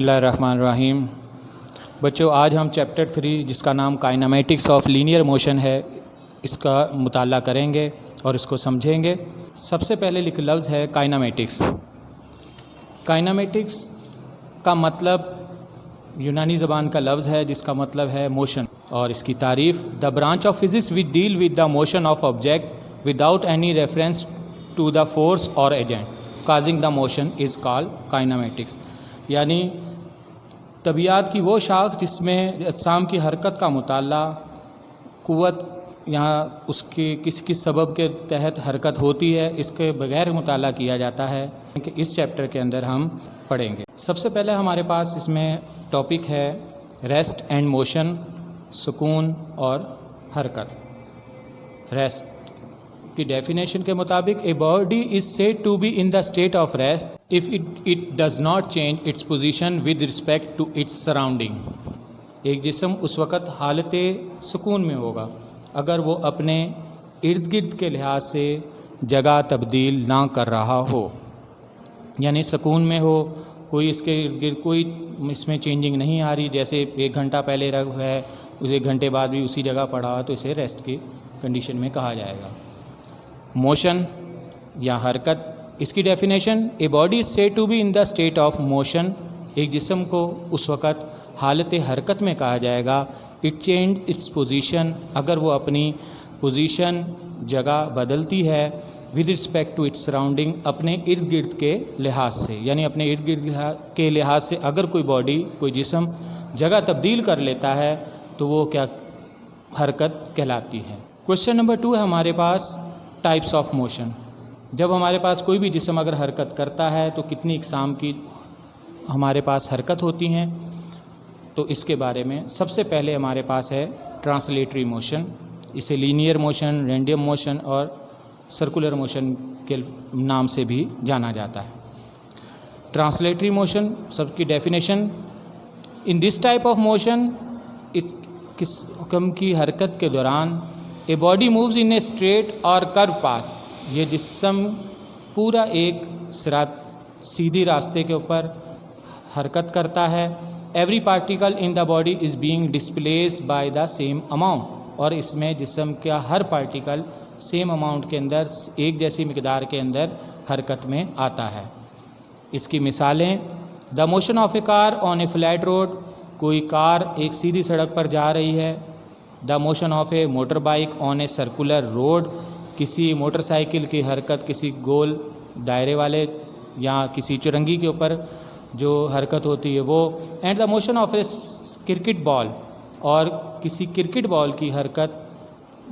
बिस्मिल्लाहिर्रहमानिर्रहीम। बच्चों, आज हम चैप्टर 3 जिसका नाम काइनेमेटिक्स ऑफ लीनियर मोशन है, इसका मुताला करेंगे और इसको समझेंगे। सबसे पहले लफ्ज़ है काइनेमेटिक्स। काइनेमेटिक्स का मतलब यूनानी ज़बान का लफ्ज़ है जिसका मतलब है मोशन, और इसकी तारीफ़ the branch of physics which deal with the motion of object without any reference to the force or agent causing the motion is called kinematics. यानी तबीयात की वो शाख जिसमें अजसाम की हरकत का मुताला, क़ुव्वत या उसके किस सबब के तहत हरकत होती है, इसके बग़ैर मुताला किया जाता है कि इस चैप्टर के अंदर हम पढ़ेंगे। सबसे पहले हमारे पास इसमें टॉपिक है रेस्ट एंड मोशन, सुकून और हरकत। रेस्ट की डेफिनेशन के मुताबिक a body is said to be in the state of rest if it does not change its position with respect to its surrounding. एक जिस्म उस वक़्त हालत सुकून में होगा अगर वो अपने इर्द गिर्द के लिहाज से जगह तब्दील ना कर रहा हो, यानी सुकून में हो, कोई इसके इर्द गिर्द कोई इसमें चेंजिंग नहीं आ रही। जैसे 1 घंटा पहले रख है, उस 1 घंटे बाद भी उसी जगह पड़ा हो, तो इसे रेस्ट की कंडीशन में कहा जाएगा। मोशन या हरकत, इसकी definition a body is said to be in the state of motion. एक जिस्म को उस वक़्त हालत हरकत में कहा जाएगा। इट चेंज इट्स पोजीशन, अगर वो अपनी पोजीशन जगह बदलती है with respect to its surrounding, अपने इर्द गिर्द के लिहाज से, यानी अपने इर्द गिर्द के लिहाज से अगर कोई बॉडी, कोई जिस्म जगह तब्दील कर लेता है तो वो क्या हरकत कहलाती है। क्वेश्चन नंबर 2 है हमारे पास टाइप्स ऑफ मोशन। जब हमारे पास कोई भी जिस्म अगर हरकत करता है तो कितनी इकसाम की हमारे पास हरकत होती हैं, तो इसके बारे में सबसे पहले हमारे पास है ट्रांसलेटरी मोशन। इसे लीनियर मोशन, रैंडम मोशन और सर्कुलर मोशन के नाम से भी जाना जाता है। ट्रांसलेटरी मोशन सबकी definition, in this type of motion, इस किस हुक्म की हरकत के दौरान a body moves in a straight और कर्व पाथ, ये जिस्म पूरा एक सीधी रास्ते के ऊपर हरकत करता है। Every particle in the body is being displaced by the same amount, और इसमें जिस्म का हर पार्टिकल सेम अमाउंट के अंदर, एक जैसी मिकदार के अंदर हरकत में आता है। इसकी मिसालें, the motion of a car on a flat road, कोई कार एक सीधी सड़क पर जा रही है। The motion of a motor bike on a circular road, किसी मोटरसाइकिल की हरकत किसी गोल दायरे वाले या किसी चुरंगी के ऊपर जो हरकत होती है वो। And the motion of A cricket ball, और किसी क्रिकेट बॉल की हरकत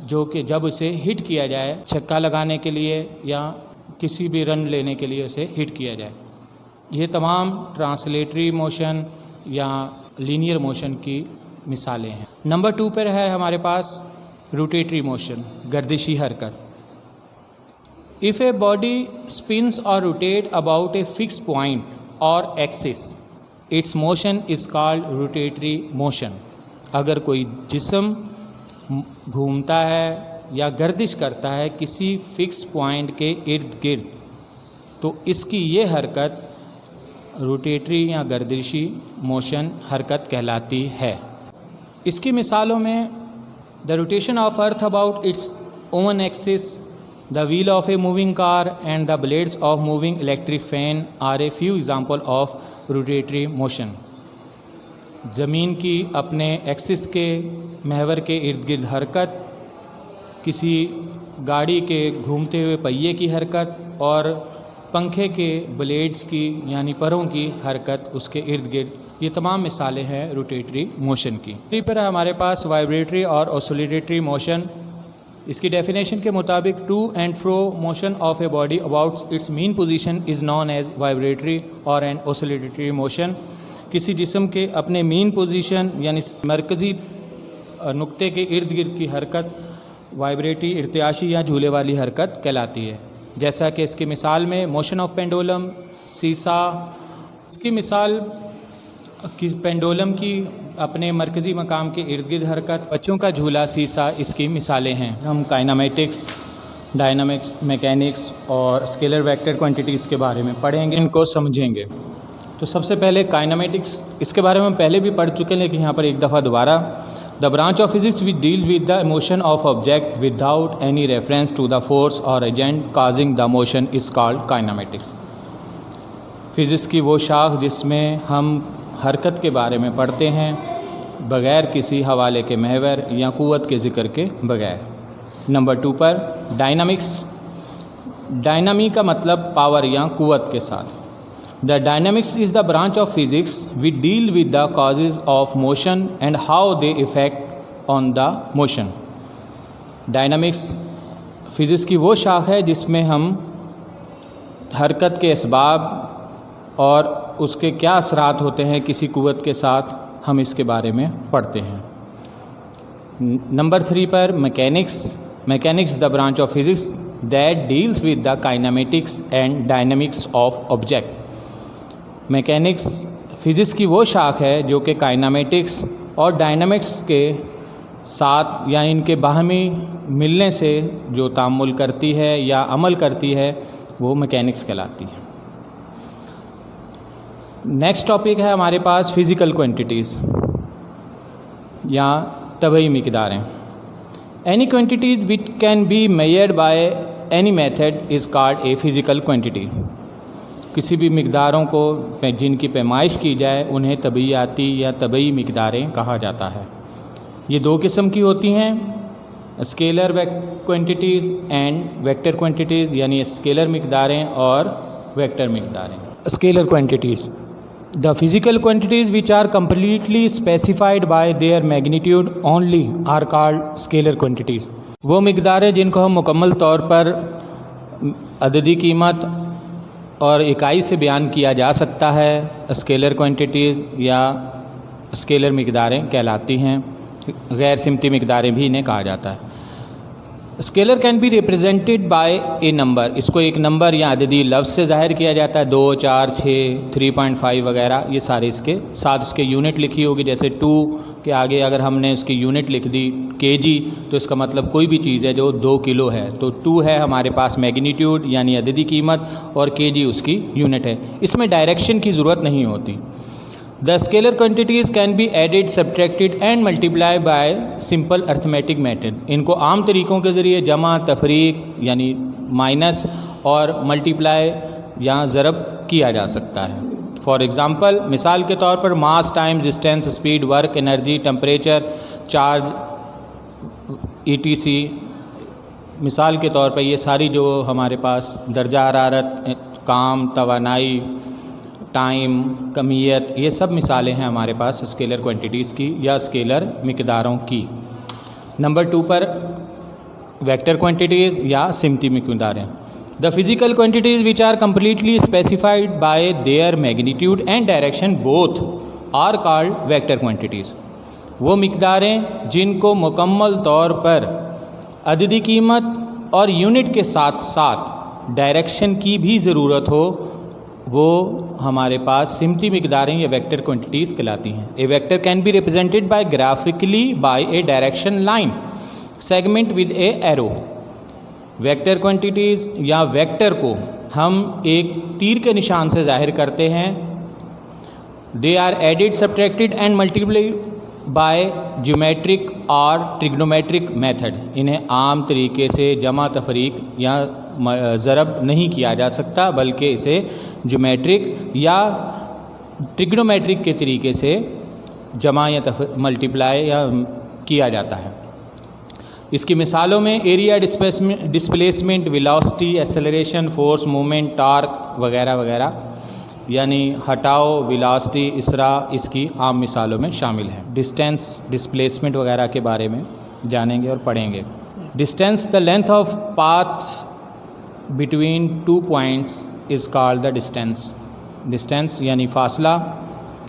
जो कि जब उसे हिट किया जाए, छक्का लगाने के लिए या किसी भी रन लेने के लिए उसे हिट किया जाए। ये तमाम ट्रांसलेटरी मोशन या लीनियर मोशन की मिसालें हैं। नंबर 2 पर है हमारे पास रोटेटरी मोशन, गर्दिशी हरकत। If a body spins or rotate about a fix point or axis, its motion is called rotatory motion. अगर कोई जिस्म घूमता है या गर्दिश करता है किसी फिक्स पॉइंट के इर्द गिर्द, तो इसकी ये हरकत रोटेटरी या गर्दिशी मोशन हरकत कहलाती है। इसकी मिसालों में the rotation of earth about its own axis, the wheel of a moving car and the blades of moving electric fan are a few example of rotatory motion. ज़मीन की अपने एक्सिस के महवर के इर्द गिर्द हरकत, किसी गाड़ी के घूमते हुए पहिए की हरकत और पंखे के ब्लेड्स की यानी परों की हरकत उसके इर्द गिर्द, ये तमाम मिसालें हैं रोटेटरी मोशन की। इसी पर हमारे पास वाइब्रेटरी और ऑसिलेटरी मोशन। इसकी डेफिनेशन के मुताबिक to and fro motion of a body about its mean position is known as vibratory और एन ऑसिलेटरी मोशन। किसी जिस्म के अपने मीन पोजीशन यानी मरकज़ी नुक्ते के इर्द गिर्द की हरकत वाइब्रेटरी, इर्तियाशी या झूले वाली हरकत कहलाती है। जैसा कि इसकी मिसाल में मोशन ऑफ पेंडुलम, सीसा। इसकी मिसाल कि पेंडुलम की अपने मरकज़ी मकाम के इर्द गिर्द हरकत, बच्चों का झूला, सीसा, इसकी मिसालें हैं। हम काइनेमेटिक्स, डायनामिक्स, मैकेनिक्स और स्केलर वेक्टर क्वांटिटीज़ के बारे में पढ़ेंगे, इनको समझेंगे। तो सबसे पहले काइनेमेटिक्स, इसके बारे में हम पहले भी पढ़ चुके हैं लेकिन यहाँ पर एक दफ़ा दोबारा। The branch of physics which deal with the motion of object without any reference to the force or agent causing the motion is called kinematics. Physics की वो शाख जिसमें हम हरकत के बारे में पढ़ते हैं बग़ैर किसी हवाले के महवर या क़ुव्वत के ज़िक्र के बग़ैर। नंबर 2 पर डायनामिक्स। डायनामी का मतलब पावर या क़ुव्वत के साथ। The dynamics is the branch of physics which deal with the causes of motion and how they affect on the motion. Dynamics physics की वो शाख है जिसमें हम हरकत के असबाब और उसके क्या असरात होते हैं किसी क़ुव्वत के साथ, हम इसके बारे में पढ़ते हैं। नंबर 3 पर mechanics. Mechanics the branch of physics that deals with the kinematics and dynamics of object. Mechanics physics की वो शाख है जो कि काइनेमेटिक्स और डायनामिक्स के साथ या इनके बाहमी मिलने से जो तामुल करती है या अमल करती है वो मैकेनिक्स कहलाती है। नेक्स्ट टॉपिक है हमारे पास फ़िज़िकल क्वांटिटीज़ या तबई मिक़दारें। Any quantities which can be measured by any method is called a physical quantity. किसी भी मिक़दारों को जिनकी पैमाइश की जाए उन्हें तबईयाती या तबई मिक़दारें कहा जाता है। ये 2 किस्म की होती हैं, scalar quantities and vector quantities, यानी स्केलर मिक़दारें और वेक्टर मिक़दारें। Scalar quantities the physical quantities which are completely specified by their magnitude only are called scalar quantities. वो मिक़दारें जिनको हम मुकम्मल तौर पर अददी कीमत और इकाई से बयान किया जा सकता है, स्केलर क्वांटिटीज़ या स्केलर मिक़दारें कहलाती हैं। गैर सिमती मिक़दारें भी इन्हें कहा जाता है। Scalar can be represented bye A number. इसको एक नंबर या अददी लफ्ज़ से ज़ाहिर किया जाता है। 2, 4, 6, 3.5 वगैरह, ये सारे इसके साथ उसके यूनिट लिखी होगी। जैसे 2 के आगे अगर हमने उसकी यूनिट लिख दी kg तो इसका मतलब कोई भी चीज़ है जो 2 किलो है, तो 2 है हमारे पास मैग्नीट्यूड यानी अददी कीमत और kg उसकी यूनिट है। इसमें डायरेक्शन की ज़रूरत नहीं होती। The scalar quantities can be added, subtracted and multiply by simple arithmetic method. इनको आम तरीक़ों के ज़रिए जमा, तफरीक यानी माइनस और मल्टीप्लाई या ज़रब किया जा सकता है। फॉर एग्ज़ाम्पल, मिसाल के तौर पर mass, time, distance, speed, work, energy, temperature, charge, ETC। मिसाल के तौर पर ये सारी जो हमारे पास दर्जा हरारत, काम, तवानाई, टाइम, कमियत, ये सब मिसालें हैं हमारे पास स्केलर क्वांटिटीज़ की या स्केलर मिक़दारों की। नंबर 2 पर वेक्टर क्वांटिटीज़ या सिमती मिक़दारें। The physical quantities which are completely specified by their magnitude and direction both are called vector quantities. वो मिक़दारें जिनको मुकम्मल तौर पर अददी कीमत और यूनिट के साथ साथ डायरेक्शन की भी ज़रूरत हो वो हमारे पास सिमती मिक़दारें या वेक्टर क्वांटिटीज़ कहलाती हैं। A vector can be represented by graphically by a direction line segment with a arrow. Vector quantities या वेक्टर को हम एक तीर के निशान से ज़ाहिर करते हैं। They are added, subtracted and multiplied by geometric और ट्रिग्नोमेट्रिक मेथड। इन्हें आम तरीके से जमा, तफरीक या ज़रब नहीं किया जा सकता, बल्कि इसे ज्योमेट्रिक या ट्रिग्नोमेट्रिक के तरीके से जमा या मल्टीप्लाई या किया जाता है। इसकी मिसालों में area, displacement, velocity, acceleration, force, movement, torque वगैरह वगैरह, यानी हटाओ, वेलोसिटी, इसरा इसकी आम मिसालों में शामिल है। डिस्टेंस, डिस्प्लेसमेंट वगैरह के बारे में जानेंगे और पढ़ेंगे। Distance the length of path between 2 points is called the distance. Distance यानी फ़ासला,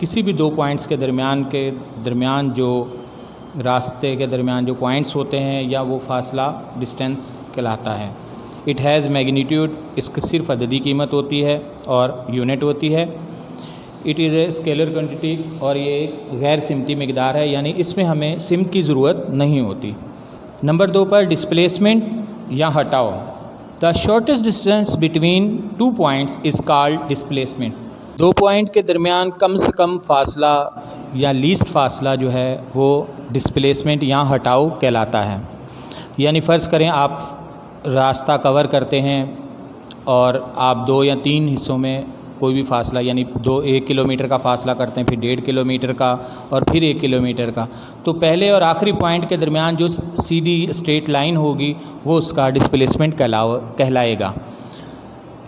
किसी भी 2 पॉइंट्स के दरमियान जो रास्ते के दरमियान जो पॉइंट्स होते हैं या वो फ़ासला डिस्टेंस कहलाता है। इट हैज़ मैग्नीट्यूड, इसकी सिर्फ अददी कीमत होती है और यूनिट होती है। It is a scalar quantity और ये एक गैर सिमती मिक़दार है, यानी इसमें हमें सिमत की ज़रूरत नहीं होती। नंबर 2 पर डिस्प्लेसमेंट या हटाओ। The shortest distance between 2 points is called displacement. दो पॉइंट के दरमियान कम से कम फासला या लीस्ट फासला जो है वो डिस्प्लेसमेंट या हटाव कहलाता है। यानी फ़र्ज़ करें आप रास्ता कवर करते हैं और आप 2 या 3 हिस्सों में कोई भी फासला यानी 1 किलोमीटर का फासला करते हैं, फिर 1.5 किलोमीटर का और फिर 1 किलोमीटर का, तो पहले और आखिरी पॉइंट के दरमियान जो सीधी स्ट्रेट लाइन होगी वो उसका डिस्प्लेसमेंट कहलाएगा।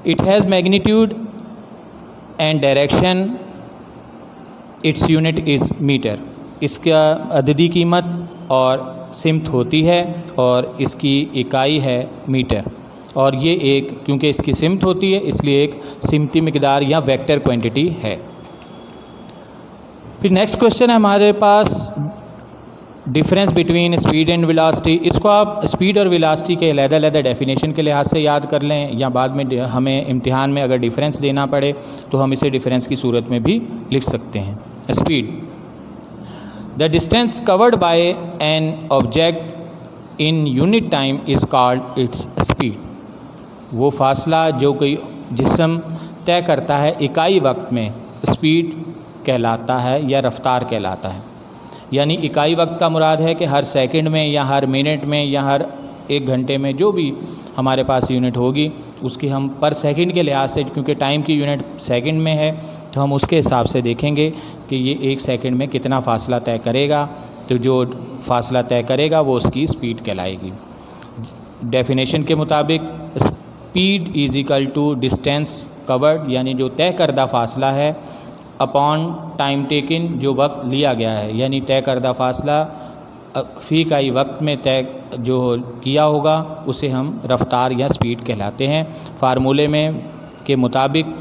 It has magnitude and direction, its unit is metre. इसका अददी कीमत और सिमत होती है और इसकी इकाई है मीटर। और ये एक, क्योंकि इसकी सिमत होती है इसलिए एक सिमती मिकदार या वेक्टर क्वांटिटी है। फिर नेक्स्ट क्वेश्चन है हमारे पास difference between speed and velocity. इसको आप स्पीड और वेलोसिटी के अलग-अलग डेफिनेशन के लिहाज से याद कर लें, या बाद में हमें इम्तिहान में अगर डिफरेंस देना पड़े तो हम इसे डिफरेंस की सूरत में भी लिख सकते हैं। Speed, the distance covered bye an object in unit time is called its speed. वो फासला जो कोई जिस्म तय करता है इकाई वक्त में, स्पीड कहलाता है या रफ्तार कहलाता है। यानी इकाई वक्त का मुराद है कि हर सेकंड में या हर मिनट में या हर 1 घंटे में जो भी हमारे पास यूनिट होगी उसकी हम पर सेकंड के लिहाज से, क्योंकि टाइम की यूनिट सेकंड में है, तो हम उसके हिसाब से देखेंगे कि ये 1 सेकंड में कितना फ़ासला तय करेगा। तो जो फ़ासला तय करेगा वो उसकी स्पीड कहलाएगी। डेफिनेशन के मुताबिक speed is equal to distance covered, यानी जो तय करदा फ़ासला है, अपॉन टाइम टेकिन, जो वक्त लिया गया है, यानी तय करदा फ़ासला फ़ी इकाई वक्त में तय जो किया होगा उसे हम रफ्तार या स्पीड कहलाते हैं। फार्मूले में के मुताबिक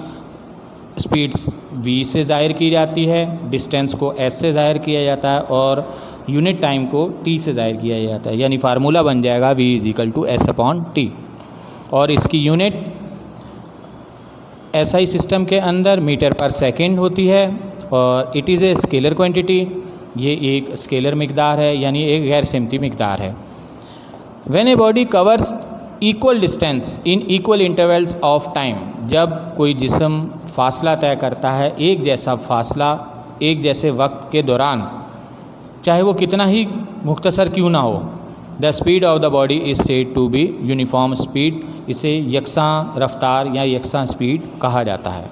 स्पीड v से ज़ाहिर की जाती है, डिस्टेंस को s से ज़ाहिर किया जाता है और यूनिट टाइम को t से ज़ाहिर किया जाता है। यानी फार्मूला बन जाएगा v is equal to s upon t। और इसकी यूनिट SI सिस्टम के अंदर मीटर पर सेकंड होती है और it is a scalar quantity. ये एक स्केलर मिकदार है, यानी एक गैर सिमती मिकदार है। When a body covers equal distance in equal intervals of time, जब कोई जिस्म फासला तय करता है एक जैसा फासला एक जैसे वक्त के दौरान, चाहे वो कितना ही मुख्तसर क्यों ना हो, the speed of the body is said to be uniform speed. इसे यकसां रफ्तार या यकसां स्पीड कहा जाता है।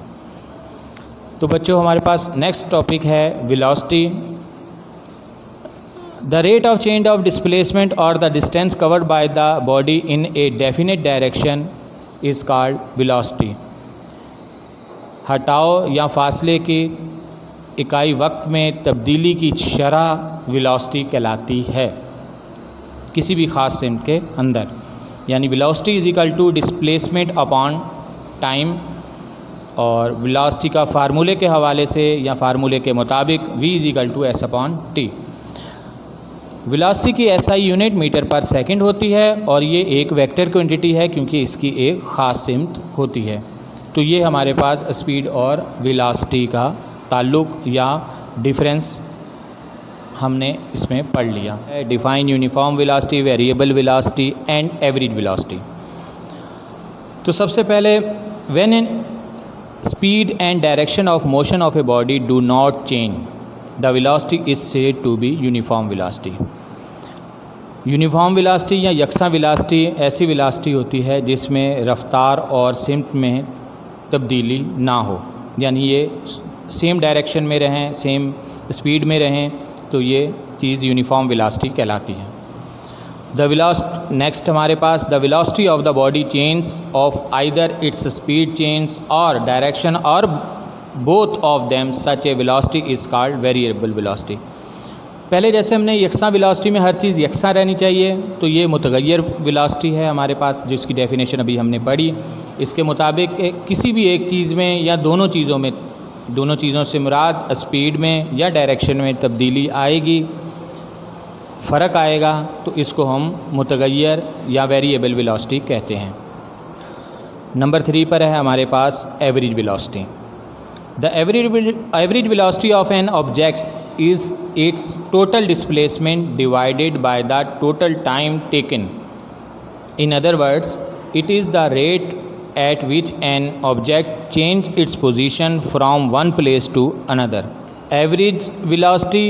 तो बच्चों हमारे पास नेक्स्ट टॉपिक है velocity. The rate of change of displacement or the distance covered by the body in a definite direction is called velocity. हटाव या फासले की इकाई वक्त में तब्दीली की शरह वेलोसिटी कहलाती है किसी भी ख़ास सिमत के अंदर। यानी velocity is equal to displacement upon time, और वेलोसिटी का फार्मूले के हवाले से या फार्मूले के मुताबिक v is equal to s upon t। Velocity की SI यूनिट मीटर पर सेकंड होती है और ये एक वेक्टर क्वांटिटी है क्योंकि इसकी एक ख़ास सिमत होती है। तो ये हमारे पास स्पीड और वेलोसिटी का ताल्लुक़ या डिफरेंस हमने इसमें पढ़ लिया। Define uniform velocity, variable velocity and average velocity. तो सबसे पहले when in speed and direction of motion of a body do not change, the velocity is said to be uniform velocity. Uniform velocity या यकसां velocity ऐसी velocity होती है जिसमें रफ्तार और सिमत में तब्दीली ना हो, यानी ये सेम डायरेक्शन में रहें, सेम स्पीड में रहें, तो ये चीज़ यूनिफॉर्म वेलोसिटी कहलाती है। द वेलोसिटी नेक्स्ट हमारे पास the velocity of the body change of either its speed change or direction or both of them such a velocity is called variable velocity. पहले जैसे हमने यकसां वेलोसिटी में हर चीज़ यकसां रहनी चाहिए, तो ये मुतगय्यर वेलोसिटी है हमारे पास, जिसकी डेफिनेशन अभी हमने पढ़ी। इसके मुताबिक किसी भी एक चीज़ में या दोनों चीज़ों में, दोनों चीज़ों से मुराद स्पीड में या डायरेक्शन में तब्दीली आएगी, फ़र्क आएगा, तो इसको हम मुतगय्यर या वेरिएबल वेलोसिटी कहते हैं। नंबर 3 पर है हमारे पास average velocity. The average velocity of an object is its total displacement divided by the total time taken. In other words, it is the rate at which an object change its position from one place to another. Average velocity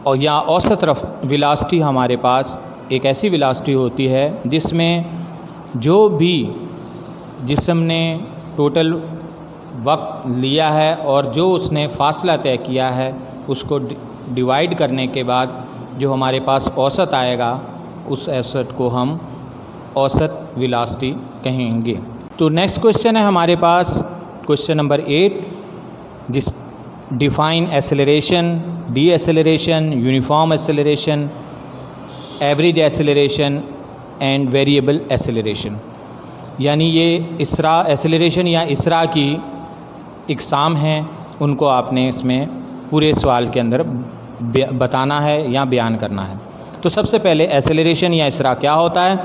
और या औसत velocity हमारे पास एक ऐसी velocity होती है जिसमें जो भी जिस्म ने टोटल वक्त लिया है और जो उसने फासला तय किया है उसको डिवाइड करने के बाद जो हमारे पास औसत आएगा उस औसत को हम औसत वेलोसिटी कहेंगे। तो नेक्स्ट क्वेश्चन है हमारे पास क्वेश्चन नंबर 8, जिस define acceleration, D acceleration, uniform acceleration, average acceleration and variable acceleration. यानी ये इसरा एसेलरेशन या इसरा की इकसाम हैं, उनको आपने इसमें पूरे सवाल के अंदर बताना है या बयान करना है। तो सबसे पहले एसेलरेशन या इसरा क्या होता है?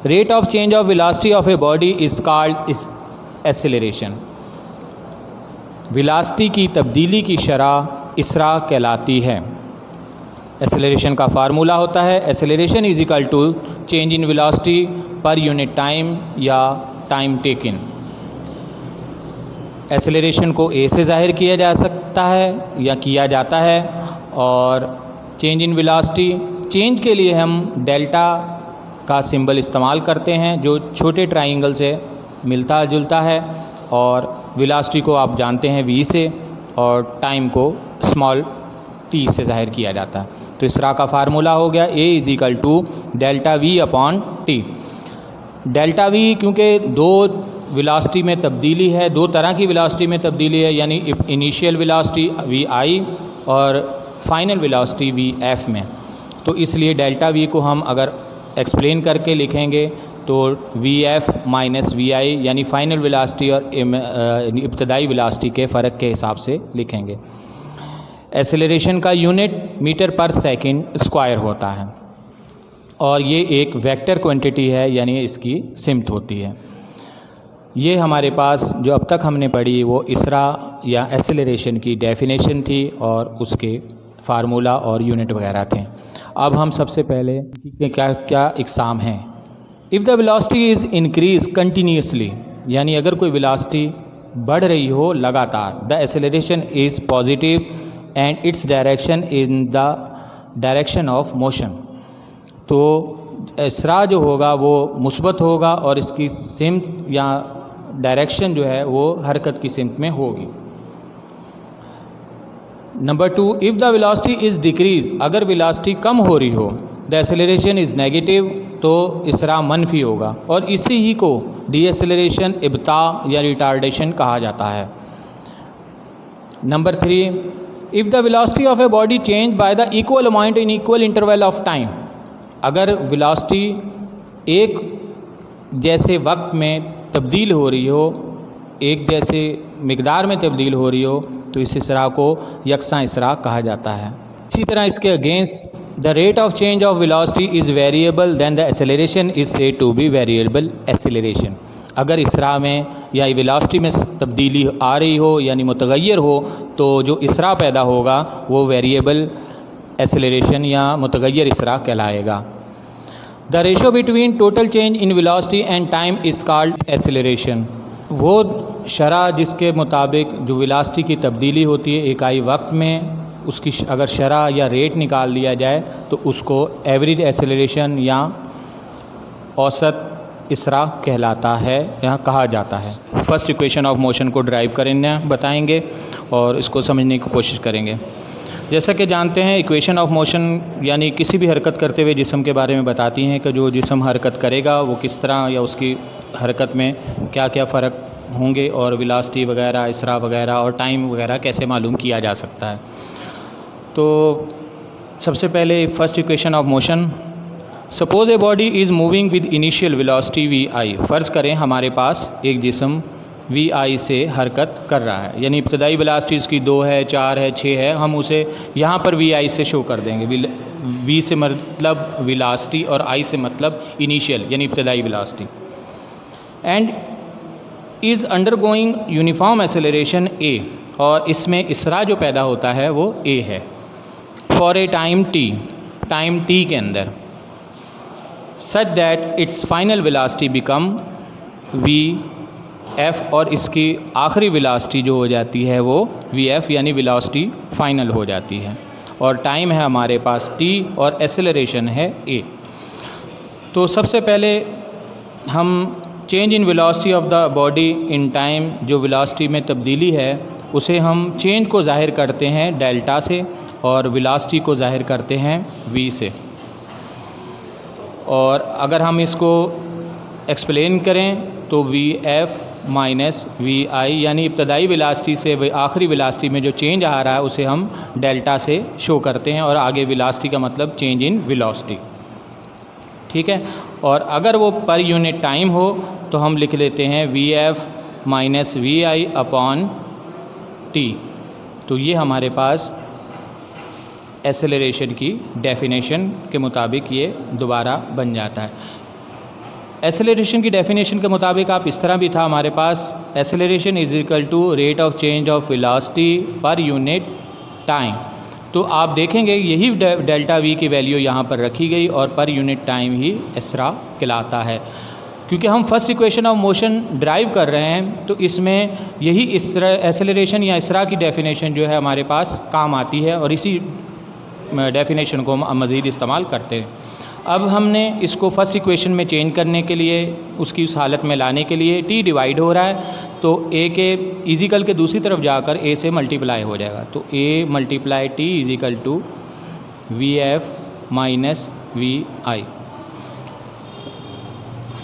Rate of change of velocity of a body is called acceleration. Velocity की तब्दीली की शरह इसरा कहलाती है। एसेलरेशन का फार्मूला होता है acceleration is equal to change in velocity per unit time या टाइम टेकन। एसेलरेशन को ए से ज़ाहिर किया जा सकता है या किया जाता है, और चेंज इन वेलोसिटी, चेंज के लिए हम डेल्टा का सिंबल इस्तेमाल करते हैं जो छोटे ट्राइंगल से मिलता जुलता है, और वेलोसिटी को आप जानते हैं वी से, और टाइम को स्मॉल टी से ज़ाहिर किया जाता है। तो इसरा का फार्मूला हो गया a is equal to delta v upon t. Delta v क्योंकि दो वेलोसिटी में तब्दीली है, दो तरह की वेलोसिटी में तब्दीली है, यानी इनिशियल वेलोसिटी वी आई और फाइनल वेलोसिटी वी एफ में, तो इसलिए डेल्टा वी को हम अगर एक्सप्लेन करके लिखेंगे तो वी एफ माइनस वी आई यानी फाइनल वेलोसिटी और इब्तदाई वेलोसिटी के फ़र्क के हिसाब से लिखेंगे। एसेलरेशन का यूनिट मीटर पर सेकंड स्क्वायर होता है, और ये एक वेक्टर क्वांटिटी है, यानी इसकी सिमत होती है। ये हमारे पास जो अब तक हमने पढ़ी वो इसरा या एसेलरेशन की डेफिनेशन थी और उसके फार्मूला और यूनिट वगैरह थे। अब हम सबसे पहले क्या क्या इकसाम हैं। If the velocity is increase continuously, यानी अगर कोई वेलोसिटी बढ़ रही हो लगातार, the acceleration is positive and its direction in the direction of motion. तो इसरा जो होगा वो मुस्बत होगा और इसकी सिमत या डायरेक्शन जो है वो हरकत की सिमत में होगी। Number 2, if the velocity is decrease, अगर वेलोसिटी कम हो रही हो, द एसेलरेशन इज़ नेगेटिव, तो इसरा मनफी होगा, और इसी ही को डी एसेलरेशन, इब्ता या रिटार्डेशन कहा जाता है। Number 3, if the velocity of a body change by the equal amount in equal interval of time, अगर वेलोसिटी एक जैसे वक्त में तब्दील हो रही हो, एक जैसे मिकदार में तब्दील हो रही हो, तो इस इसरा को यकसा इसरा कहा जाता है। इसी तरह इसके against the rate of change of velocity is variable then the acceleration is said to be variable acceleration. अगर इसरा में या वेलोसिटी में तब्दीली आ रही हो यानी मुतगय्यर हो, तो जो इसरा पैदा होगा वो वेरिएबल एसेलरेशन या मुतगय्यर इसरा कहलाएगा। The ratio between total change in velocity and time is called acceleration. वो शरह जिसके मुताबिक जो वेलोसिटी की तब्दीली होती है इकाई वक्त में, उसकी अगर शरह या रेट निकाल दिया जाए तो उसको एवरेज एसेलरेशन या औसत इसरा कहलाता है या कहा जाता है। फर्स्ट इक्वेशन ऑफ मोशन को ड्राइव करेंगे, बताएंगे और इसको समझने की कोशिश करेंगे। जैसा कि जानते हैं इक्वेशन ऑफ मोशन यानी किसी भी हरकत करते हुए जिस्म के बारे में बताती हैं कि जो जिस्म हरकत करेगा वो किस तरह या उसकी हरकत में क्या क्या फ़र्क होंगे, और वेलोसिटी वगैरह, इसरा वगैरह और टाइम वगैरह कैसे मालूम किया जा सकता है। तो सबसे पहले first equation of motion, suppose a body is moving with initial velocity v i. फ़र्ज़ करें हमारे पास एक जिस्म वी आई से हरकत कर रहा है, यानी इब्तदाई वेलोसिटी उसकी 2 है, 4 है, 6 है, हम उसे यहाँ पर वी आई से शो कर देंगे। वी से मतलब वेलोसिटी और आई से मतलब इनिशियल यानी इब्तदाई velocity. And is undergoing uniform acceleration a, और इसमें इसरा जो पैदा होता है वो ए है। For a time T, time T के अंदर, such that it's final velocity become v f और इसकी आखिरी वेलोसिटी जो हो जाती है वो वी एफ यानी वेलोसिटी फाइनल हो जाती है। और टाइम है हमारे पास टी और एक्सेलरेशन है ए। तो सबसे पहले हम change in velocity of the body in time, जो वेलोसिटी में तब्दीली है उसे हम चेंज को ज़ाहिर करते हैं डेल्टा से और वेलोसिटी को ज़ाहिर करते हैं वी से। और अगर हम इसको एक्सप्लेन करें तो वी एफ माइनस वी आई यानी इब्तदाई वेलोसिटी से आखिरी वेलोसिटी में जो चेंज आ रहा है उसे हम डेल्टा से शो करते हैं और आगे वेलोसिटी का मतलब चेंज इन वेलोसिटी, ठीक है। और अगर वो पर यूनिट टाइम हो तो हम लिख लेते हैं v f minus v i upon t. तो ये हमारे पास एक्सेलरेशन की डेफिनेशन के मुताबिक ये दोबारा बन जाता है। एक्सेलरेशन की डेफिनेशन के मुताबिक आप इस तरह भी था हमारे पास, acceleration is equal to rate of change of velocity per unit time. तो आप देखेंगे यही डेल्टा वी की वैल्यू यहाँ पर रखी गई और पर यूनिट टाइम ही इसरा कहलाता है। क्योंकि हम first equation of motion drive कर रहे हैं तो इसमें यही इसरा एक्सेलरेशन या इसरा की डेफिनेशन जो है हमारे पास काम आती है और इसी डेफिनेशन को हम मज़ीद इस्तेमाल करते हैं। अब हमने इसको फर्स्ट इक्वेशन में चेंज करने के लिए, उसकी उस हालत में लाने के लिए टी डिवाइड हो रहा है तो ए के इजिकल के दूसरी तरफ जाकर ए से मल्टीप्लाई हो जाएगा। तो a multiply t is equal to v f minus v i.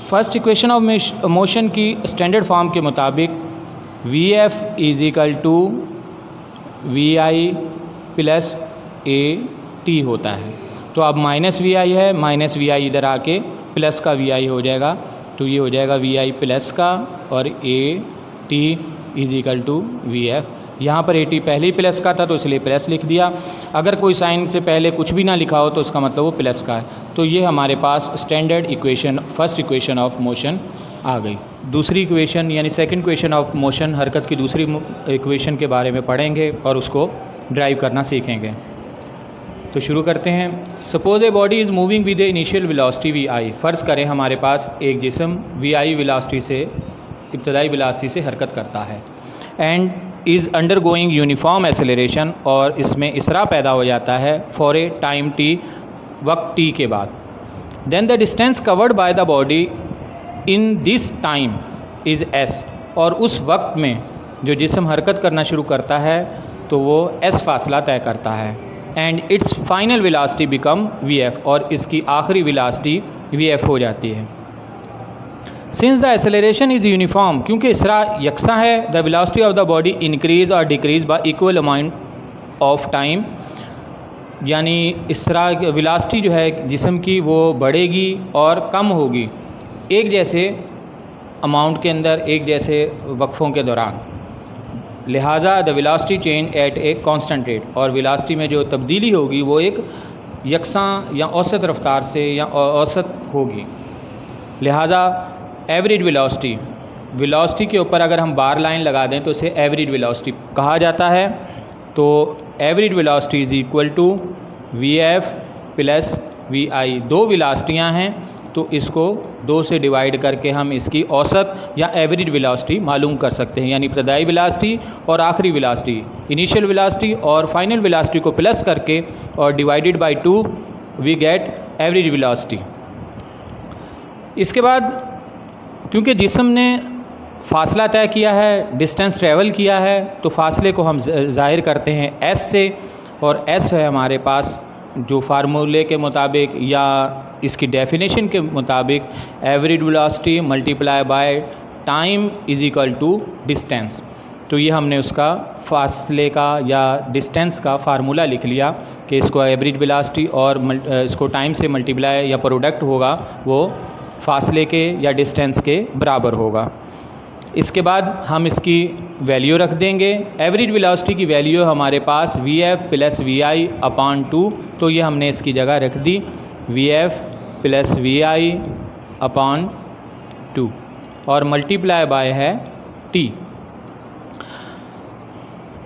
First equation of motion की स्टैंडर्ड फॉर्म के मुताबिक v f is equal to v i plus a t होता है। तो अब माइनस वी आई है, माइनस वी आई इधर आके प्लस का वी आई हो जाएगा। तो ये हो जाएगा वी आई प्लस का और a t is equal to v f. यहाँ पर ए टी पहले ही प्लस का था तो इसलिए प्लस लिख दिया। अगर कोई साइन से पहले कुछ भी ना लिखा हो तो उसका मतलब वो प्लस का है। तो ये हमारे पास standard equation, first equation of motion आ गई। दूसरी इक्वेशन यानी सेकंड इक्वेशन ऑफ मोशन, हरकत की दूसरी इक्वेशन के बारे में पढ़ेंगे और उसको ड्राइव करना सीखेंगे। तो शुरू करते हैं। Suppose a body is moving with a initial velocity v i. फ़र्ज़ करें हमारे पास एक जिस्म वी आई वेलोसिटी से, इब्तदाई वेलोसिटी से हरकत करता है and is undergoing uniform acceleration, और इसमें इसरा पैदा हो जाता है फॉर ए टाइम टी, वक्त टी के बाद। Then the distance covered by the body in this time is s, और उस वक्त में जो जिस्म हरकत करना शुरू करता है तो वो एस फासला तय करता है। And its final velocity become v f, और इसकी आखिरी वेलोसिटी वी एफ हो जाती है। Since the acceleration is uniform, क्योंकि इसरा यकसा है, the velocity of the body increase or decrease by equal amount of time, यानी इसरा वेलोसिटी जो है जिस्म की वो बढ़ेगी और कम होगी एक जैसे अमाउंट के अंदर, एक जैसे वक्फ़ों के दौरान। लिहाजा the velocity change at a constant rate, और वेलोसिटी में जो तब्दीली होगी वो एक यकसां या औसत रफ्तार से या औसत होगी। लिहाजा एवरेज वेलोसिटी, वेलोसिटी के ऊपर अगर हम बार लाइन लगा दें तो इसे एवरेज वेलोसिटी कहा जाता है। तो average velocity is equal to v f plus v i. दो वेलोसिटियाँ हैं तो इसको 2 से डिवाइड करके हम इसकी औसत या एवरेज वेलोसिटी मालूम कर सकते हैं, यानी इब्तदाई वेलोसिटी और आखिरी वेलोसिटी, इनिशियल वेलोसिटी और फाइनल वेलोसिटी को प्लस करके और divided by 2 we get average velocity. इसके बाद क्योंकि जिस्म ने फासला तय किया है, डिस्टेंस ट्रेवल किया है, तो फासले को हम ज़ाहिर करते हैं एस से, और एस है हमारे पास जो फार्मूले के मुताबिक या इसकी डेफिनेशन के मुताबिक average velocity multiply by time is equal to distance. तो ये हमने उसका फासले का या डिस्टेंस का फार्मूला लिख लिया कि इसको एवरेज वेलोसिटी और इसको टाइम से मल्टीप्लाई या प्रोडक्ट होगा वो फासले के या डिस्टेंस के बराबर होगा। इसके बाद हम इसकी वैल्यू रख देंगे। एवरेज वेलोसिटी की वैल्यू हमारे पास v f plus v i upon 2, तो ये हमने इसकी जगह रख दी v f plus v i upon 2 और मल्टीप्लाई बाय है टी।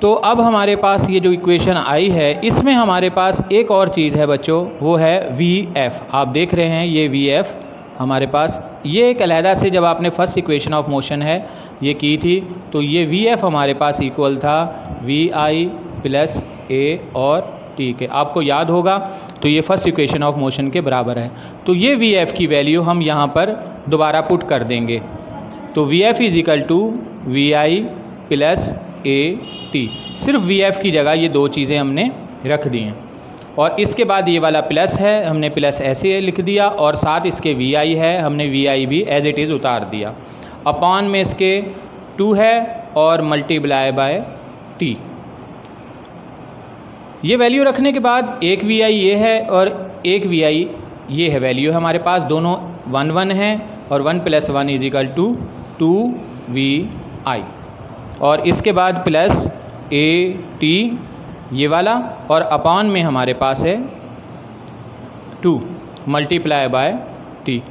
तो अब हमारे पास ये जो इक्वेशन आई है इसमें हमारे पास एक और चीज़ है बच्चों, वो है वी एफ। आप देख रहे हैं ये वी एफ हमारे पास ये एक अलहदा से जब आपने फर्स्ट इक्वेशन ऑफ मोशन है ये की थी तो ये वी एफ हमारे पास इक्वल था वी आई प्लस ए और टी के, आपको याद होगा। तो ये फर्स्ट इक्वेशन ऑफ मोशन के बराबर है। तो ये वी एफ की वैल्यू हम यहाँ पर दोबारा पुट कर देंगे। तो v f is equal to v i plus a t, सिर्फ वी एफ की जगह ये दो चीज़ें हमने रख दी हैं। और इसके बाद ये वाला प्लस है, हमने प्लस ऐसे लिख दिया और साथ इसके वी आई है, हमने वी आई भी एज इट इज़ उतार दिया। अपॉन में इसके 2 है और मल्टीप्लाई बाय टी। ये वैल्यू रखने के बाद एक वी आई ये है और एक वी आई ये है वैल्यू है हमारे पास, दोनों 1 1 हैं और 1 + 1 इज इक्वल टू 2 वी आई। और इसके बाद प्लस ए टी ये वाला और अपॉन में हमारे पास है 2 मल्टीप्लाई बाय टी।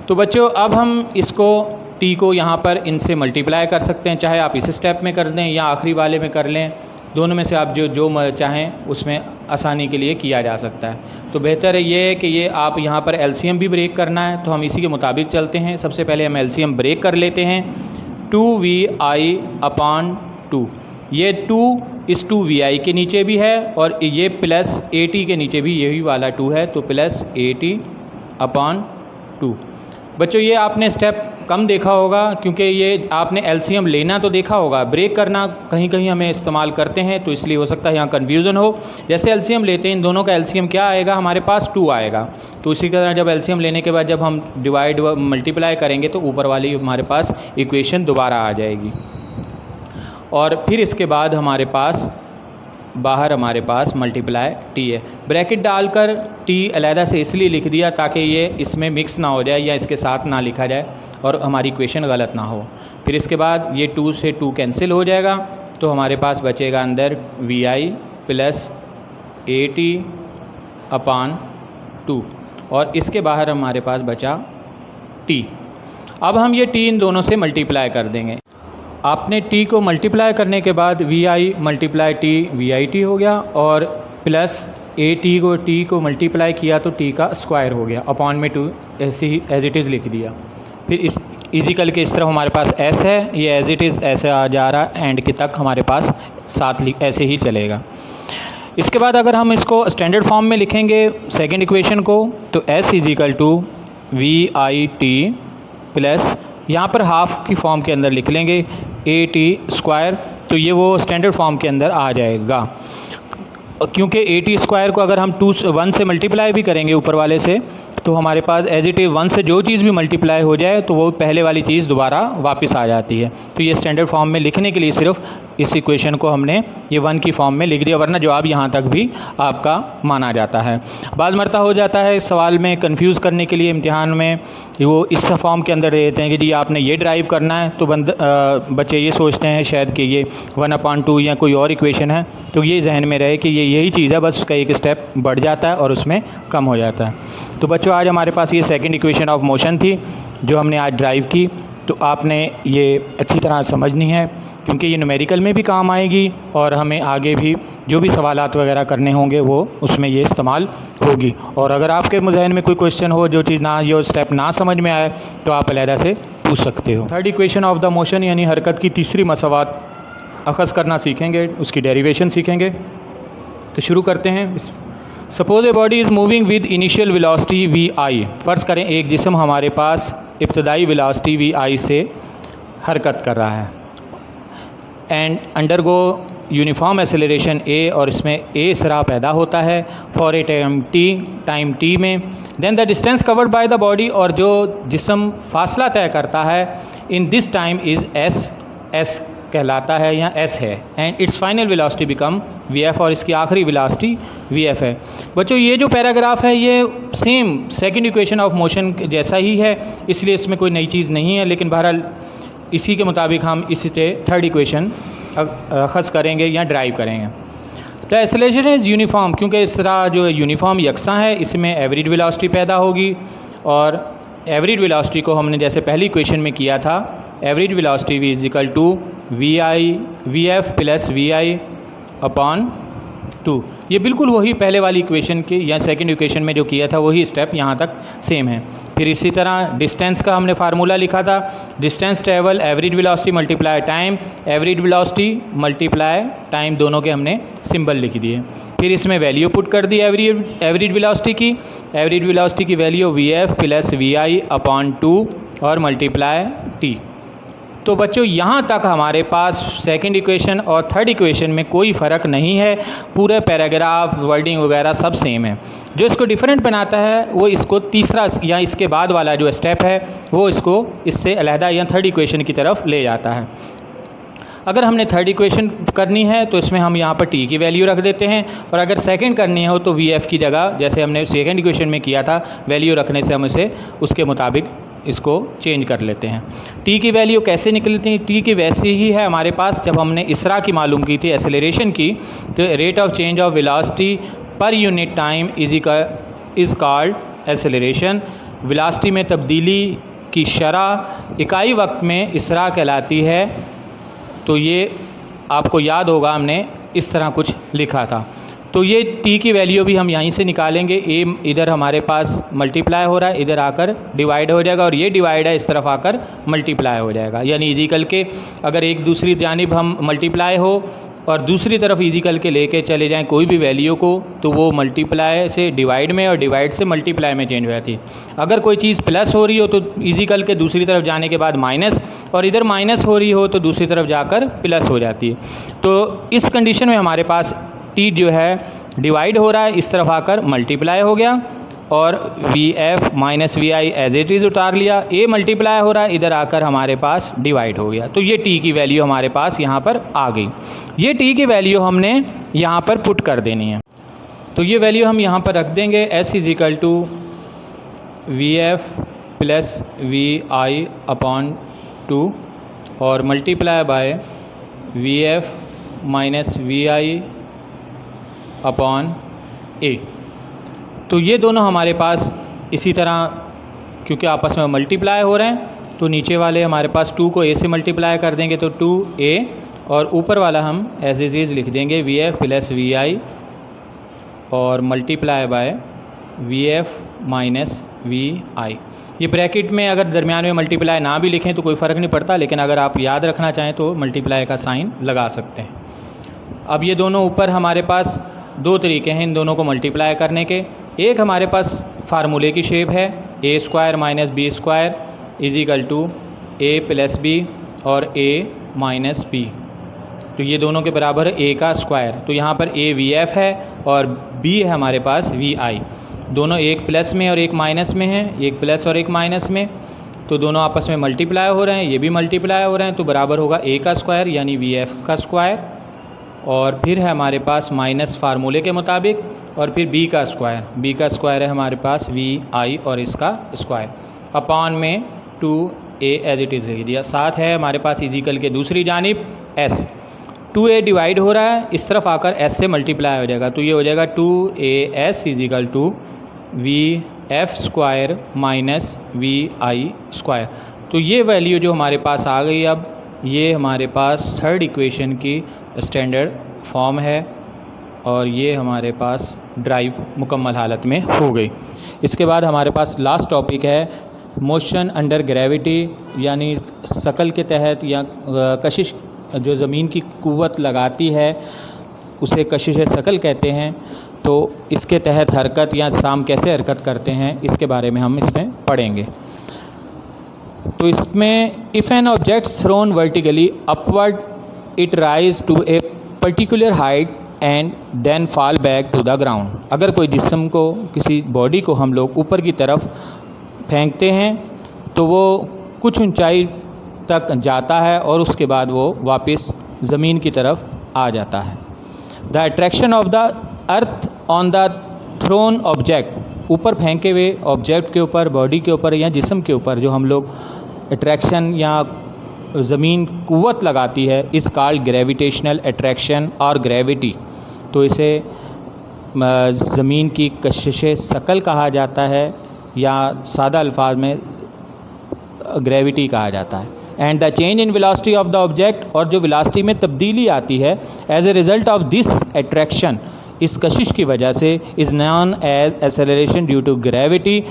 तो बच्चों अब हम इसको टी को यहाँ पर इनसे मल्टीप्लाई कर सकते हैं, चाहे आप इस स्टेप में कर दें या आखिरी वाले में कर लें, दोनों में से आप जो चाहें उसमें आसानी के लिए किया जा सकता है। तो बेहतर है ये है कि ये आप यहाँ पर एलसीएम भी ब्रेक करना है, तो हम इसी के मुताबिक चलते हैं। सबसे पहले हम एलसीएम ब्रेक कर लेते हैं। 2vi/2, ये 2 इस 2vi के नीचे भी है और ये प्लस at के नीचे भी यही वाला 2 है, तो प्लस at/2। बच्चों ये आपने स्टेप कम देखा होगा क्योंकि ये आपने एलसीएम लेना तो देखा होगा, ब्रेक करना कहीं कहीं हमें इस्तेमाल करते हैं, तो इसलिए हो सकता है यहाँ कन्फ्यूज़न हो। जैसे एलसीएम लेते हैं इन दोनों का एलसीएम क्या आएगा, हमारे पास 2 आएगा। तो इसी तरह जब एलसीएम लेने के बाद जब हम डिवाइड मल्टीप्लाई करेंगे तो ऊपर वाली हमारे पास इक्वेशन दोबारा आ जाएगी। और फिर इसके बाद हमारे पास बाहर हमारे पास मल्टीप्लाई टी है। ब्रैकेट डालकर टी अलहदा से इसलिए लिख दिया ताकि ये इसमें मिक्स ना हो जाए या इसके साथ ना लिखा जाए और हमारी इक्वेशन गलत ना हो। फिर इसके बाद ये 2 से 2 कैंसिल हो जाएगा, तो हमारे पास बचेगा अंदर वी आई प्लस at/2 और इसके बाहर हमारे पास बचा टी। अब हम ये टी इन दोनों से मल्टीप्लाई कर देंगे। आपने टी को मल्टीप्लाई करने के बाद v i multiply t v i t हो गया और प्लस ए टी को टी को मल्टीप्लाई किया तो टी का स्क्वायर हो गया, अपॉन में 2 ऐसे ही एज इट इज़ लिख दिया। फिर इस इजिकल के इस तरफ हमारे पास एस है, ये एज इट इज़ ऐसे आ जा रहा है एंड के तक हमारे पास साथ ऐसे ही चलेगा। इसके बाद अगर हम इसको स्टैंडर्ड फॉर्म में लिखेंगे सेकेंड इक्वेशन को, तो s is equal to v i t plus यहाँ पर हाफ की फॉर्म के अंदर लिख लेंगे ए टी स्क्वायर, तो ये वो स्टैंडर्ड फॉर्म के अंदर आ जाएगा। क्योंकि ए टी स्क्वायर को अगर हम 1 से मल्टीप्लाई भी करेंगे ऊपर वाले से, तो हमारे पास एज इट इज़ 1 से जो चीज़ भी मल्टीप्लाई हो जाए तो वो पहले वाली चीज़ दोबारा वापस आ जाती है। तो ये स्टैंडर्ड फॉर्म में लिखने के लिए सिर्फ इस इक्वेशन को हमने ये 1 की फॉर्म में लिख दिया, वरना जवाब यहाँ तक भी आपका माना जाता है। बाद मरता हो जाता है इस सवाल में कंफ्यूज करने के लिए इम्तिहान में वो इस फॉर्म के अंदर देते हैं कि जी आपने ये ड्राइव करना है, तो बच्चे ये सोचते हैं शायद कि ये 1/2 या कोई और इक्वेशन है, तो ये जहन में रहे कि ये यही चीज़ है, बस उसका एक स्टेप बढ़ जाता है और उसमें कम हो जाता है। तो बच्चों आज हमारे पास ये सेकंड इक्वेशन ऑफ मोशन थी जो हमने आज ड्राइव की, तो आपने ये अच्छी तरह समझनी है क्योंकि ये न्यूमेरिकल में भी काम आएगी और हमें आगे भी जो भी सवालात वगैरह करने होंगे वो उसमें ये इस्तेमाल होगी। और अगर आपके जहन में कोई क्वेश्चन हो, जो चीज़ ना ये स्टेप ना समझ में आए, तो आप अलहदा से पूछ सकते हो। Third equation of the motion यानी हरकत की तीसरी मसावात अखज़ करना सीखेंगे, उसकी डेरिवेशन सीखेंगे। तो शुरू करते हैं। Suppose a body is moving with initial velocity v i. फ़र्ज़ करें एक जिस्म हमारे पास इब्तदाई वेलोसिटी वी आई से हरकत कर रहा है and undergo uniform acceleration a, और इसमें ए इसरा पैदा होता है फॉर ए टाइम टी में। Then the distance covered by the body, और जो जिस्म फासला तय करता है in this time is s कहलाता है या एस है, and its final velocity become v f, और इसकी आखिरी वेलोसिटी वी एफ है। बच्चों ये जो पैराग्राफ है ये same second equation of motion जैसा ही है, इसलिए इसमें कोई नई चीज़ नहीं है, लेकिन बहरहाल इसी के मुताबिक हम इसी से थर्ड इक्वेशन अखज़ करेंगे या ड्राइव करेंगे। द एक्सेलरेशन इज़ यूनिफॉर्म, क्योंकि इस तरह जो यूनिफॉर्म यकसा है इसमें एवरेज वेलोसिटी पैदा होगी, और एवरेज वेलोसिटी को हमने जैसे पहली इक्वेशन में किया था, average velocity is equal to v f plus v i upon 2। ये बिल्कुल वही पहले वाली इक्वेशन की या सेकंड इक्वेशन में जो किया था वही स्टेप यहाँ तक सेम है। फिर इसी तरह डिस्टेंस का हमने फार्मूला लिखा था, distance travel average velocity multiply time, average velocity multiply time, दोनों के हमने सिंबल लिख दिए। फिर इसमें वैल्यू पुट कर दी एवरेज वेलोसिटी की। एवरेज वेलोसिटी की वैल्यू Vf प्लस Vi/2 और मल्टीप्लाई t। तो बच्चों यहाँ तक हमारे पास सेकंड इक्वेशन और थर्ड इक्वेशन में कोई फ़र्क नहीं है, पूरे पैराग्राफ वर्डिंग वगैरह सब सेम है। जो इसको डिफरेंट बनाता है वो इसको तीसरा या इसके बाद वाला जो स्टेप है वो इसको इससे अलहदा या थर्ड इक्वेशन की तरफ ले जाता है। अगर हमने थर्ड इक्वेशन करनी है तो इसमें हम यहाँ पर t की वैल्यू रख देते हैं, और अगर सेकंड करनी हो तो Vf की जगह जैसे हमने सेकंड इक्वेशन में किया था वैल्यू रखने से हम इसे उसके मुताबिक इसको चेंज कर लेते हैं। t की वैल्यू कैसे निकलती है? t की वैसी ही है हमारे पास जब हमने इसरा की मालूम की थी, एक्सेलरेशन की, तो rate of change of velocity per unit time is called acceleration. Velocity में तब्दीली की शरह इकाई वक्त में इसरा कहलाती है। तो ये आपको याद होगा हमने इस तरह कुछ लिखा था। तो ये t की वैल्यू भी हम यहीं से निकालेंगे। a इधर हमारे पास मल्टीप्लाई हो रहा है, इधर आकर डिवाइड हो जाएगा, और ये डिवाइड है इस तरफ आकर मल्टीप्लाई हो जाएगा। यानी इजिकल के अगर एक दूसरी जानिब हम मल्टीप्लाई हो और दूसरी तरफ इजिकल के लेके चले जाएं कोई भी वैल्यू को, तो वो मल्टीप्लाई से डिवाइड में और डिवाइड से मल्टीप्लाई में चेंज हो जाती है। अगर कोई चीज़ प्लस हो रही हो तो इजिकल के दूसरी तरफ जाने के बाद माइनस, और इधर माइनस हो रही हो तो दूसरी तरफ जाकर प्लस हो जाती है। तो इस कंडीशन में हमारे पास t जो है डिवाइड हो रहा है, इस तरफ आकर मल्टीप्लाई हो गया, और Vf minus Vi as it is उतार लिया, a मल्टीप्लाई हो रहा है, इधर आकर हमारे पास डिवाइड हो गया। तो ये t की वैल्यू हमारे पास यहाँ पर आ गई। ये t की वैल्यू हमने यहाँ पर पुट कर देनी है। तो ये वैल्यू हम यहाँ पर रख देंगे, s is equal to Vf plus Vi/2 और multiply by Vf minus Vi/a। तो ये दोनों हमारे पास इसी तरह क्योंकि आपस में मल्टीप्लाई हो रहे हैं, तो नीचे वाले हमारे पास 2 को a से मल्टीप्लाई कर देंगे तो 2a, और ऊपर वाला हम एज इट इज़ लिख देंगे Vf प्लस Vi और multiply by Vf minus Vi। ये ब्रैकेट में अगर दरमियान में मल्टीप्लाई ना भी लिखें तो कोई फ़र्क नहीं पड़ता, लेकिन अगर आप याद रखना चाहें तो मल्टीप्लाई का साइन लगा सकते हैं। अब ये दोनों ऊपर हमारे पास दो तरीके हैं इन दोनों को मल्टीप्लाई करने के। एक हमारे पास फार्मूले की शेप है a square minus b square is equal to a plus b और a माइनस बी। तो ये दोनों के बराबर है a का स्क्वायर। तो यहाँ पर a Vf है और b है हमारे पास Vi। दोनों एक प्लस में और एक माइनस में है, एक प्लस और एक माइनस में, तो दोनों आपस में मल्टीप्लाई हो रहे हैं, ये भी मल्टीप्लाई हो रहे हैं, तो बराबर होगा a का स्क्वायर यानी Vf का स्क्वायर, और फिर है हमारे पास माइनस फार्मूले के मुताबिक, और फिर b का स्क्वायर। b का स्क्वायर है हमारे पास Vi और इसका स्क्वायर अपॉन में 2a एज इट इज़ लिख दिया। साथ है हमारे पास इजिकल के दूसरी जानिब s। 2a डिवाइड हो रहा है, इस तरफ आकर s से मल्टीप्लाई हो जाएगा, तो ये हो जाएगा 2as is equal to Vf square minus Vi square. तो ये वैल्यू जो हमारे पास आ गई, अब ये हमारे पास थर्ड इक्वेशन की स्टैंडर्ड फॉर्म है, और ये हमारे पास ड्राइव मुकम्मल हालत में हो गई। इसके बाद हमारे पास लास्ट टॉपिक है मोशन अंडर ग्रेविटी, यानी शकल के तहत या कशिश जो ज़मीन की कुव्वत लगाती है उसे कशिश शकल कहते हैं। तो इसके तहत हरकत या साम कैसे हरकत करते हैं इसके बारे में हम इसमें पढ़ेंगे। तो इसमें if an object thrown vertically upward it rise to a particular height and then fall back to the ground. अगर कोई जिस्म को, किसी बॉडी को हम लोग ऊपर की तरफ फेंकते हैं तो वो कुछ ऊंचाई तक जाता है और उसके बाद वो वापस ज़मीन की तरफ आ जाता है। The attraction of the earth on the thrown object, ऊपर फेंके हुए ऑब्जेक्ट के ऊपर, बॉडी के ऊपर या जिस्म के ऊपर जो हम लोग अट्रैक्शन या ज़मीन कुव्वत लगाती है, इस कॉल्ड ग्रेविटेशनल अट्रैक्शन और ग्रेविटी। तो इसे ज़मीन की कशिश शकल कहा जाता है या सादा अल्फाज में ग्रेविटी कहा जाता है। And the change in velocity of the object, और जो वेलोसिटी में तब्दीली आती है as a result of this attraction, इस कशिश की वजह से is known as acceleration due to gravity.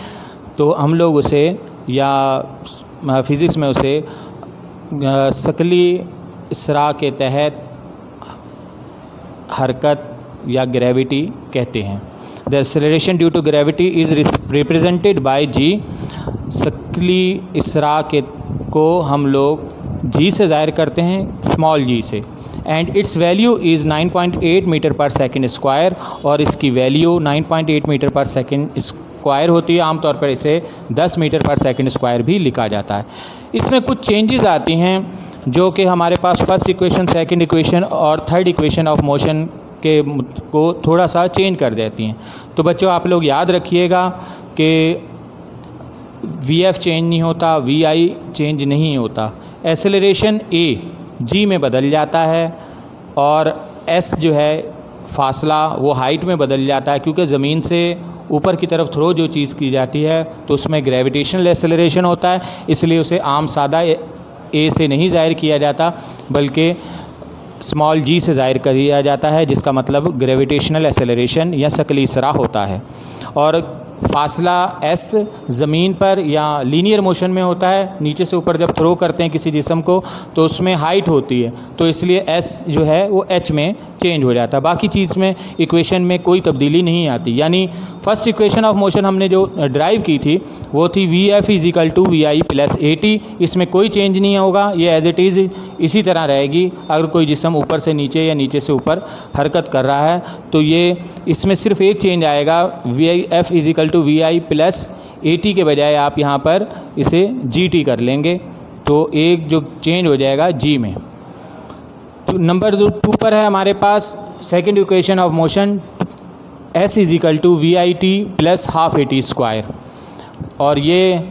तो हम लोग उसे या फिज़िक्स में उसे शकली इसरा के तहत हरकत या ग्रेविटी कहते हैं। The acceleration due to gravity is represented by g. शकली इसरा के को हम लोग जी से ज़ाहिर करते हैं, स्मॉल जी से, and its value is 9.8 metre पर सेकंड स्क्वायर, और इसकी वैल्यू 9.8 मीटर पर सेकंड स्क्वायर होती है। आमतौर पर इसे 10 मीटर पर सेकंड स्क्वायर भी लिखा जाता है। इसमें कुछ चेंजेस आती हैं जो कि हमारे पास फर्स्ट इक्वेशन, सेकंड इक्वेशन और थर्ड इक्वेशन ऑफ मोशन के को थोड़ा सा चेंज कर देती हैं। तो बच्चों आप लोग याद रखिएगा कि VF चेंज नहीं होता, VI चेंज नहीं होता। एक्सेलरेशन A G में बदल जाता है, और S जो है फासला वो हाइट में बदल जाता है, क्योंकि ज़मीन से ऊपर की तरफ थ्रो जो चीज़ की जाती है तो उसमें ग्रेविटेशनल एक्सेलरेशन होता है, इसलिए उसे आम सादा A से नहीं ज़ाहिर किया जाता बल्कि स्मॉल g से ज़ाहिर किया जाता है, जिसका मतलब ग्रेविटेशनल एक्सेलरेशन या शकली इसरा होता है। और फासला s ज़मीन पर या लीनियर मोशन में होता है, नीचे से ऊपर जब थ्रो करते हैं किसी जिस्म को तो उसमें हाइट होती है, तो इसलिए s जो है वो h में चेंज हो जाता है। बाकी चीज़ में इक्वेशन में कोई तब्दीली नहीं आती। यानी फर्स्ट इक्वेशन ऑफ मोशन हमने जो ड्राइव की थी वो थी VF = VI + AT। इसमें कोई चेंज नहीं होगा, ये एज इट इज़ इसी तरह रहेगी। अगर कोई जिस्म ऊपर से नीचे या नीचे से ऊपर हरकत कर रहा है तो ये इसमें सिर्फ एक चेंज आएगा, VF = VI + AT के बजाय आप यहाँ पर इसे GT कर लेंगे, तो एक जो चेंज हो जाएगा G में। तो नंबर 2 पर है हमारे पास second equation of motion, S = VIT + ½ AT²। और ये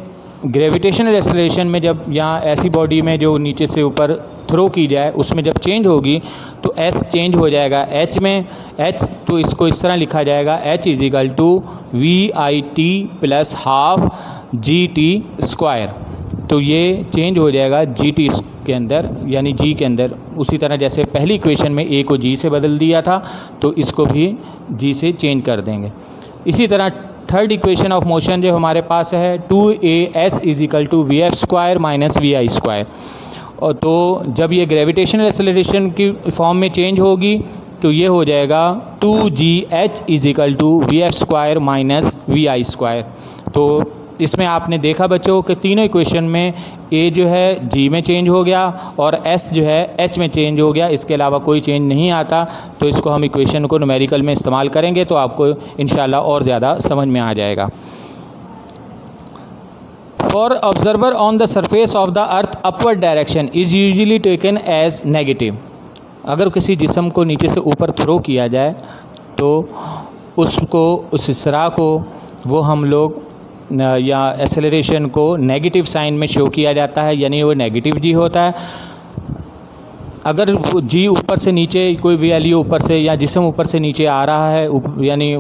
ग्रेविटेशनल एक्सेलरेशन में जब यहाँ ऐसी बॉडी में जो नीचे से ऊपर थ्रो की जाए उसमें जब चेंज होगी तो S चेंज हो जाएगा H में। H तो इसको इस तरह लिखा जाएगा, H = VIT + ½ GT²। तो ये चेंज हो जाएगा GT के अंदर, यानी G के अंदर। उसी तरह जैसे पहली इक्वेशन में A को G से बदल दिया था तो इसको भी G से चेंज कर देंगे। इसी तरह थर्ड इक्वेशन ऑफ मोशन जो हमारे पास है 2AS = VF² - VI²। और तो जब ये ग्रेविटेशनल एक्सेलरेशन की फॉर्म में चेंज होगी तो ये हो जाएगा 2GH = VF² - VI²। तो इसमें आपने देखा बच्चों कि तीनों इक्वेशन में A जो है G में चेंज हो गया और S जो है H में चेंज हो गया, इसके अलावा कोई चेंज नहीं आता। तो इसको हम इक्वेशन को न्यूमेरिकल में इस्तेमाल करेंगे तो आपको इंशाल्लाह और ज़्यादा समझ में आ जाएगा। For observer on the surface of the earth upward direction is usually taken as negative. अगर किसी जिस्म को नीचे से ऊपर थ्रो किया जाए तो उसको, उस इसरा को वो हम लोग या एक्सेलरेशन को नेगेटिव साइन में शो किया जाता है, यानी वो नेगेटिव G होता है। अगर G ऊपर से नीचे कोई वैल्यू ऊपर से या जिस्म ऊपर से नीचे आ रहा है, यानी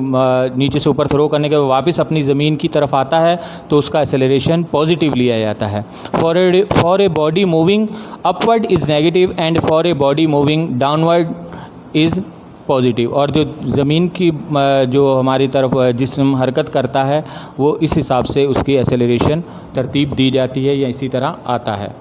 नीचे से ऊपर थ्रो करने के बाद वापस अपनी ज़मीन की तरफ आता है तो उसका एक्सेलरेशन पॉजिटिव लिया जाता है। For a body moving upward is negative and for a body moving downward is positive. और जो ज़मीन की जो हमारी तरफ जिस्म हरकत करता है वो इस हिसाब से उसकी एक्सेलरेशन तरतीब दी जाती है या इसी तरह आता है।